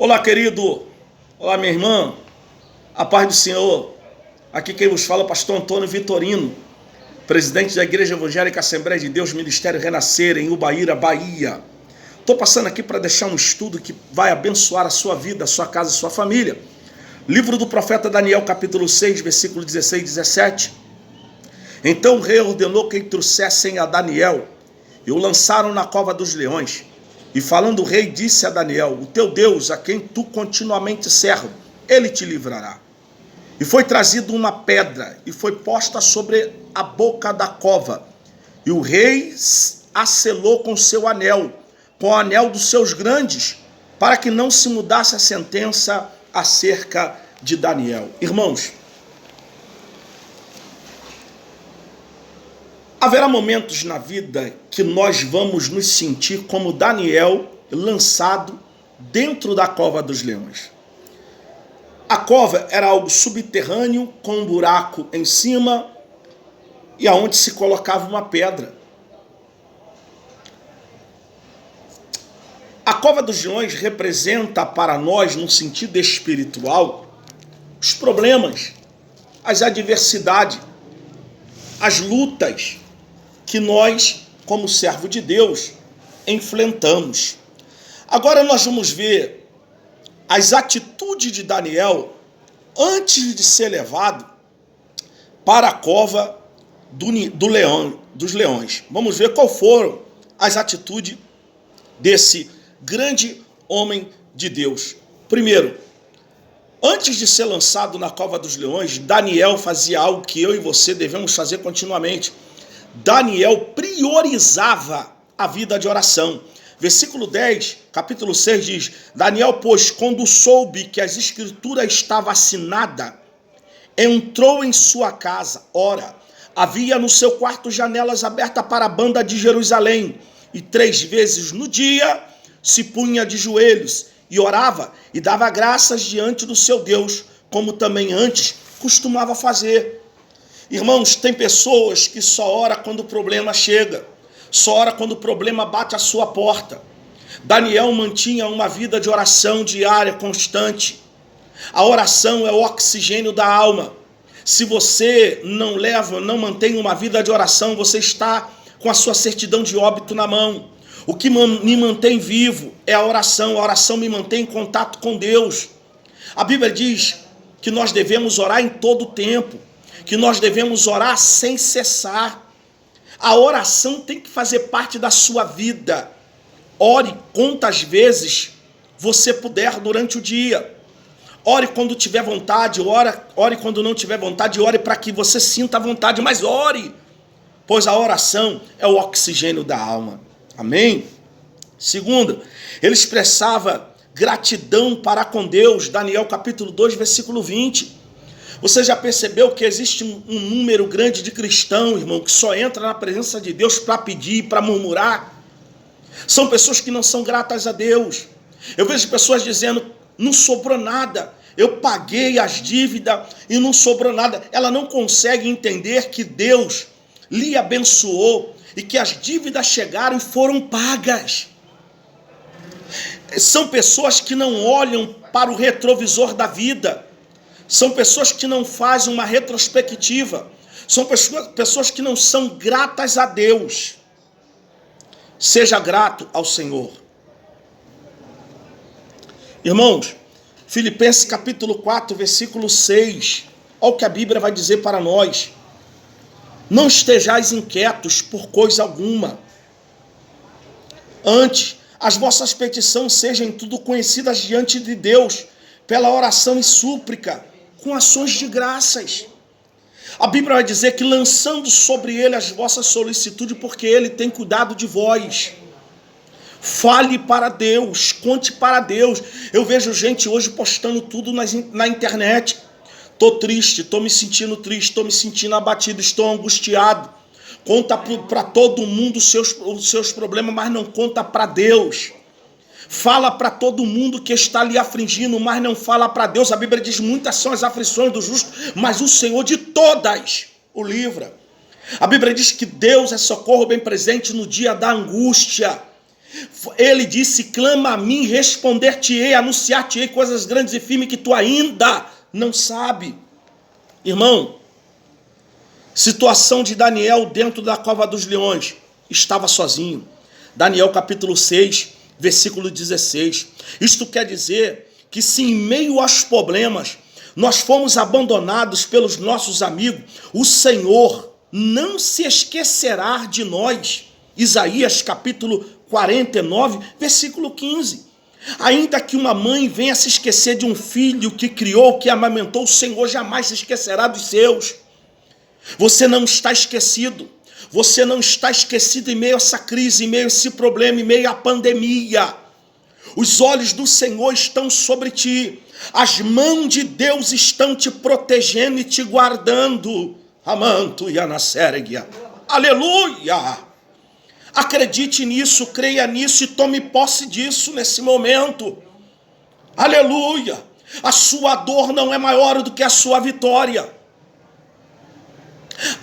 Olá, querido. Olá, minha irmã. A paz do Senhor. Aqui quem vos fala é o pastor Antônio Vitorino, presidente da Igreja Evangélica Assembleia de Deus, Ministério Renascer, em Ubaíra, Bahia. Estou passando aqui para deixar um estudo que vai abençoar a sua vida, a sua casa, a sua família. Livro do profeta Daniel, capítulo 6, versículo 16 e 17. Então o rei ordenou que trouxessem a Daniel e o lançaram na cova dos leões. E falando o rei, disse a Daniel: o teu Deus, a quem tu continuamente serves, ele te livrará. E foi trazido uma pedra e foi posta sobre a boca da cova. E o rei a selou com seu anel, com o anel dos seus grandes, para que não se mudasse a sentença acerca de Daniel. Irmãos, haverá momentos na vida que nós vamos nos sentir como Daniel, lançado dentro da cova dos leões. A cova era algo subterrâneo, com um buraco em cima, e aonde se colocava uma pedra. A cova dos leões representa para nós, no sentido espiritual, os problemas, as adversidades, as lutas que nós, como servo de Deus, enfrentamos. Agora nós vamos ver as atitudes de Daniel antes de ser levado para a cova dos leões. Vamos ver qual foram as atitudes desse grande homem de Deus. Primeiro, antes de ser lançado na cova dos leões, Daniel fazia algo que eu e você devemos fazer continuamente. Daniel priorizava a vida de oração. Versículo 10, capítulo 6 diz: Daniel, pois, quando soube que as escrituras estavam assinadas, entrou em sua casa. Ora, havia no seu quarto janelas abertas para a banda de Jerusalém, e 3 vezes no dia se punha de joelhos e orava e dava graças diante do seu Deus, como também antes costumava fazer. Irmãos, tem pessoas que só oram quando o problema chega, só ora quando o problema bate à sua porta. Daniel mantinha uma vida de oração diária, constante. A oração é o oxigênio da alma. Se você não mantém uma vida de oração, você está com a sua certidão de óbito na mão. O que me mantém vivo é a oração me mantém em contato com Deus. A Bíblia diz que nós devemos orar em todo o tempo, que nós devemos orar sem cessar. A oração tem que fazer parte da sua vida. Ore quantas vezes você puder durante o dia. Ore quando tiver vontade, ore quando não tiver vontade, ore para que você sinta a vontade, mas ore, pois a oração é o oxigênio da alma. Amém? Segundo, ele expressava gratidão para com Deus. Daniel capítulo 2, versículo 20. Você já percebeu que existe um número grande de cristãos, irmão, que só entra na presença de Deus para pedir, para murmurar? São pessoas que não são gratas a Deus. Eu vejo pessoas dizendo: não sobrou nada, eu paguei as dívidas e não sobrou nada. Ela não consegue entender que Deus lhe abençoou e que as dívidas chegaram e foram pagas. São pessoas que não olham para o retrovisor da vida. São pessoas que não fazem uma retrospectiva. São pessoas que não são gratas a Deus. Seja grato ao Senhor. Irmãos, Filipenses capítulo 4, versículo 6. Olha o que a Bíblia vai dizer para nós. Não estejais inquietos por coisa alguma. Antes, as vossas petições sejam em tudo conhecidas diante de Deus, pela oração e súplica, com ações de graças. A Bíblia vai dizer que lançando sobre ele as vossas solicitudes, porque ele tem cuidado de vós. Fale para Deus, conte para Deus. Eu vejo gente hoje postando tudo na internet. Estou triste, estou me sentindo triste, estou me sentindo abatido, estou angustiado. Conta para todo mundo os seus problemas, mas não conta para Deus. Fala para todo mundo que está lhe afligindo, mas não fala para Deus. A Bíblia diz: muitas são as aflições do justo, mas o Senhor de todas o livra. A Bíblia diz que Deus é socorro bem presente no dia da angústia. Ele disse: clama a mim, responder-te-ei, anunciar-te-ei coisas grandes e firmes que tu ainda não sabe. Irmão, situação de Daniel dentro da cova dos leões. Estava sozinho. Daniel capítulo 6, versículo 16. Isto quer dizer que se em meio aos problemas nós fomos abandonados pelos nossos amigos, o Senhor não se esquecerá de nós. Isaías capítulo 49, versículo 15. Ainda que uma mãe venha se esquecer de um filho que criou, que amamentou, o Senhor jamais se esquecerá dos seus. Você não está esquecido. Você não está esquecido em meio a essa crise, em meio a esse problema, em meio à pandemia. Os olhos do Senhor estão sobre ti. As mãos de Deus estão te protegendo e te guardando. Amanto e anasséregia. Aleluia! Acredite nisso, creia nisso e tome posse disso nesse momento. Aleluia! A sua dor não é maior do que a sua vitória.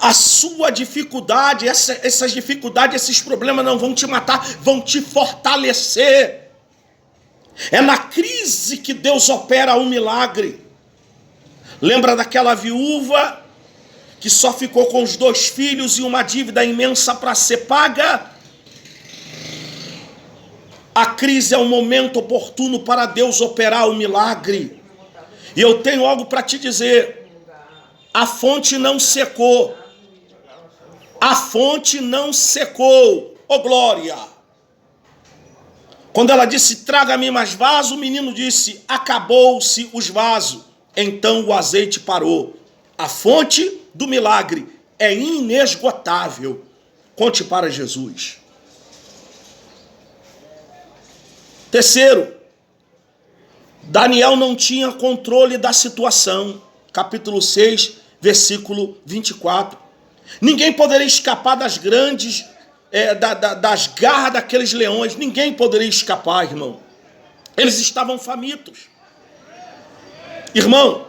A sua dificuldade, essas dificuldades, esses problemas não vão te matar, vão te fortalecer. É na crise que Deus opera um milagre. Lembra daquela viúva que só ficou com os 2 filhos e uma dívida imensa para ser paga? A crise é um momento oportuno para Deus operar o milagre. E eu tenho algo para te dizer. A fonte não secou. A fonte não secou. Oh glória! Quando ela disse: traga-me mais vaso, o menino disse: acabou-se os vasos. Então o azeite parou. A fonte do milagre é inesgotável. Conte para Jesus. Terceiro, Daniel não tinha controle da situação. Capítulo 6, versículo 24. Ninguém poderia escapar das grandes, das garras daqueles leões. Ninguém poderia escapar, irmão. Eles estavam famintos. Irmão,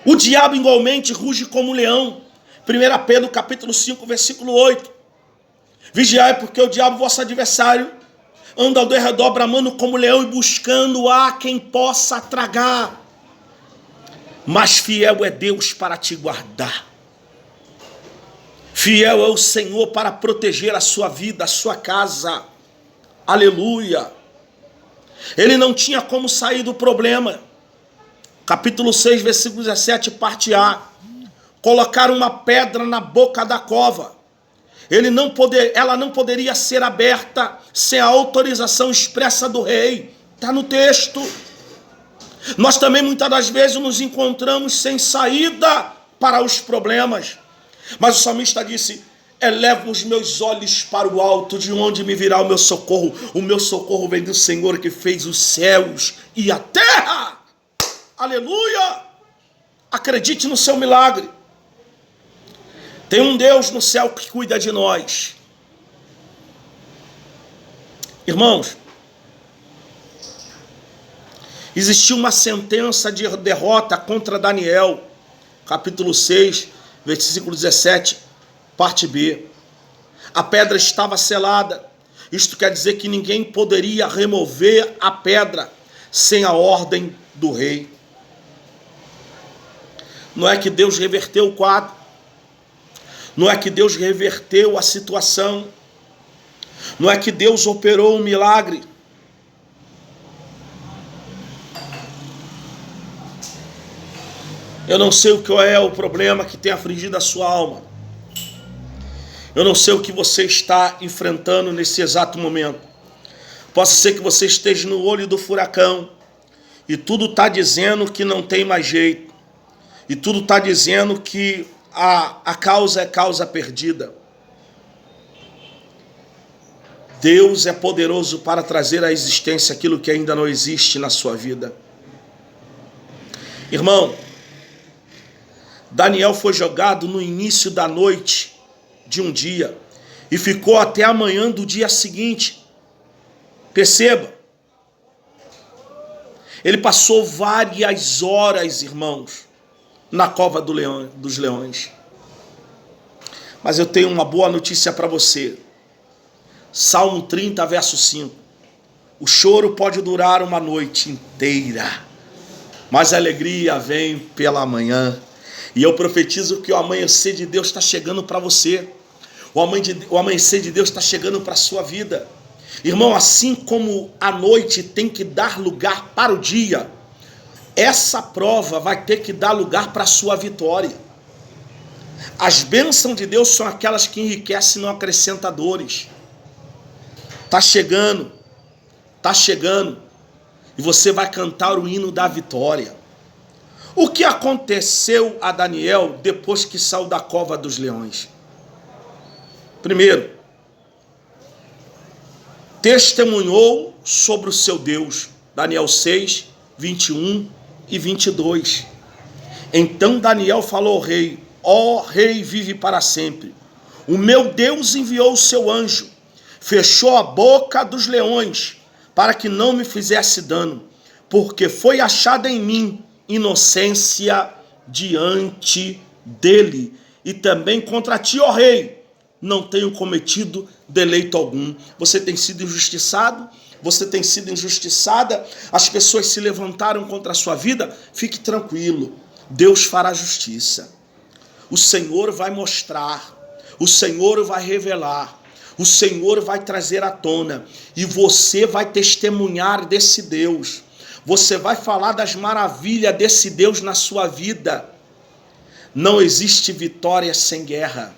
o diabo igualmente ruge como um leão. 1 Pedro capítulo 5, versículo 8. Vigiai, porque o diabo, vosso adversário, anda ao derredor bramando como leão e buscando a quem possa tragar. Mas fiel é Deus para te guardar. Fiel é o Senhor para proteger a sua vida, a sua casa. Aleluia. Ele não tinha como sair do problema. Capítulo 6, versículo 17, parte A. Colocaram uma pedra na boca da cova. Ela não poderia ser aberta sem a autorização expressa do rei. Está no texto. Nós também muitas das vezes nos encontramos sem saída para os problemas. Mas o salmista disse: elevo os meus olhos para o alto, de onde me virá o meu socorro. O meu socorro vem do Senhor que fez os céus e a terra. Aleluia! Acredite no seu milagre. Tem um Deus no céu que cuida de nós. Irmãos, existiu uma sentença de derrota contra Daniel, capítulo 6, versículo 17, parte B. A pedra estava selada. Isto quer dizer que ninguém poderia remover a pedra sem a ordem do rei. Não é que Deus reverteu o quadro. Não é que Deus reverteu a situação. Não é que Deus operou um milagre. Eu não sei o que é o problema que tem afligido a sua alma. Eu não sei o que você está enfrentando nesse exato momento. Pode ser que você esteja no olho do furacão e tudo está dizendo que não tem mais jeito. E tudo está dizendo que a causa é causa perdida. Deus é poderoso para trazer à existência aquilo que ainda não existe na sua vida. Irmão, Daniel foi jogado no início da noite de um dia e ficou até amanhã do dia seguinte. Perceba, ele passou várias horas, irmãos, na cova dos leões. Mas eu tenho uma boa notícia para você. Salmo 30, verso 5. O choro pode durar uma noite inteira, mas a alegria vem pela manhã. E eu profetizo que o amanhecer de Deus está chegando para você. O amanhecer de Deus está chegando para a sua vida. Irmão, assim como a noite tem que dar lugar para o dia, essa prova vai ter que dar lugar para a sua vitória. As bênçãos de Deus são aquelas que enriquecem e não acrescentam dores. Está chegando. Está chegando. E você vai cantar o hino da vitória. O que aconteceu a Daniel depois que saiu da cova dos leões? Primeiro, testemunhou sobre o seu Deus. Daniel 6, 21 e 22. Então Daniel falou ao rei: ó rei, vive para sempre. O meu Deus enviou o seu anjo, fechou a boca dos leões, para que não me fizesse dano, porque foi achada em mim inocência diante dele, e também contra ti, ó rei, não tenho cometido deleito algum. Você tem sido injustiçado, você tem sido injustiçada, as pessoas se levantaram contra a sua vida. Fique tranquilo, Deus fará justiça. O Senhor vai mostrar, o Senhor vai revelar, o Senhor vai trazer à tona, e você vai testemunhar desse Deus. Você vai falar das maravilhas desse Deus na sua vida. Não existe vitória sem guerra.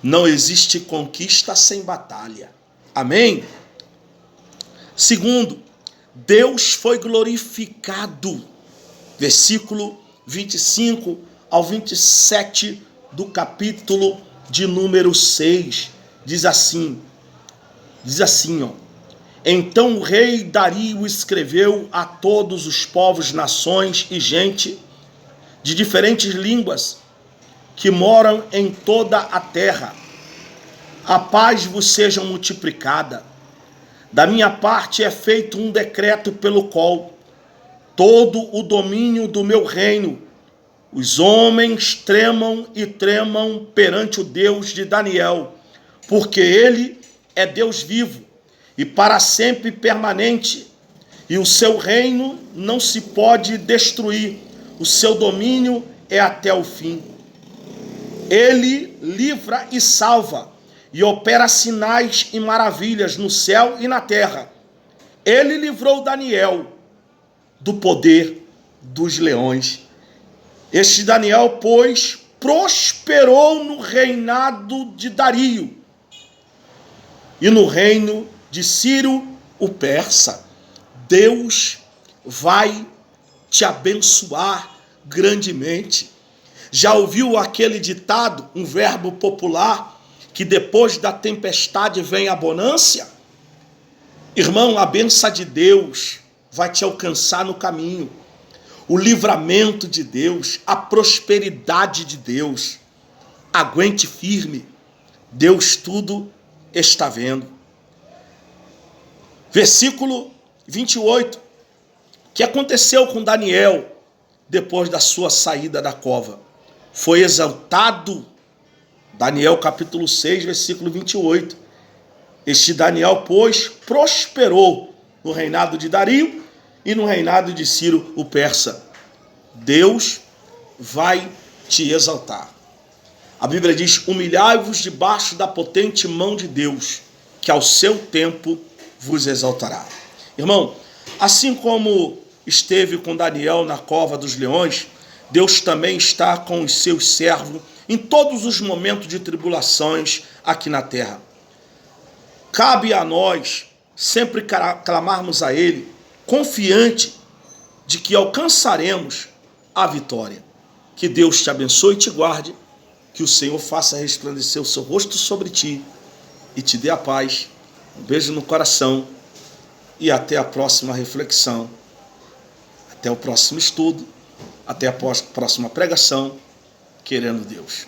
Não existe conquista sem batalha. Amém? Segundo, Deus foi glorificado. Versículo 25 ao 27 do capítulo de número 6. Diz assim, ó. Então o rei Dario escreveu a todos os povos, nações e gente de diferentes línguas que moram em toda a terra: a paz vos seja multiplicada. Da minha parte é feito um decreto pelo qual todo o domínio do meu reino, os homens tremam e tremam perante o Deus de Daniel, porque ele é Deus vivo e para sempre permanente, e o seu reino não se pode destruir, o seu domínio é até o fim. Ele livra e salva, e opera sinais e maravilhas no céu e na terra. Ele livrou Daniel do poder dos leões. Este Daniel, pois, prosperou no reinado de Dario e no reino de Ciro o persa. Deus vai te abençoar grandemente. Já ouviu aquele ditado, um verbo popular, que depois da tempestade vem a bonança? Irmão, a bênção de Deus vai te alcançar no caminho. O livramento de Deus, a prosperidade de Deus. Aguente firme. Deus tudo está vendo. Versículo 28. O que aconteceu com Daniel depois da sua saída da cova? Foi exaltado. Daniel capítulo 6, versículo 28. Este Daniel, pois, prosperou no reinado de Dario e no reinado de Ciro o persa. Deus vai te exaltar. A Bíblia diz: humilhai-vos debaixo da potente mão de Deus, que ao seu tempo vos exaltará. Irmão, assim como esteve com Daniel na cova dos leões, Deus também está com os seus servos em todos os momentos de tribulações aqui na terra. Cabe a nós sempre clamarmos a Ele, confiante de que alcançaremos a vitória. Que Deus te abençoe e te guarde, que o Senhor faça resplandecer o seu rosto sobre ti e te dê a paz. Um beijo no coração e até a próxima reflexão, até o próximo estudo, até a próxima pregação, querendo Deus.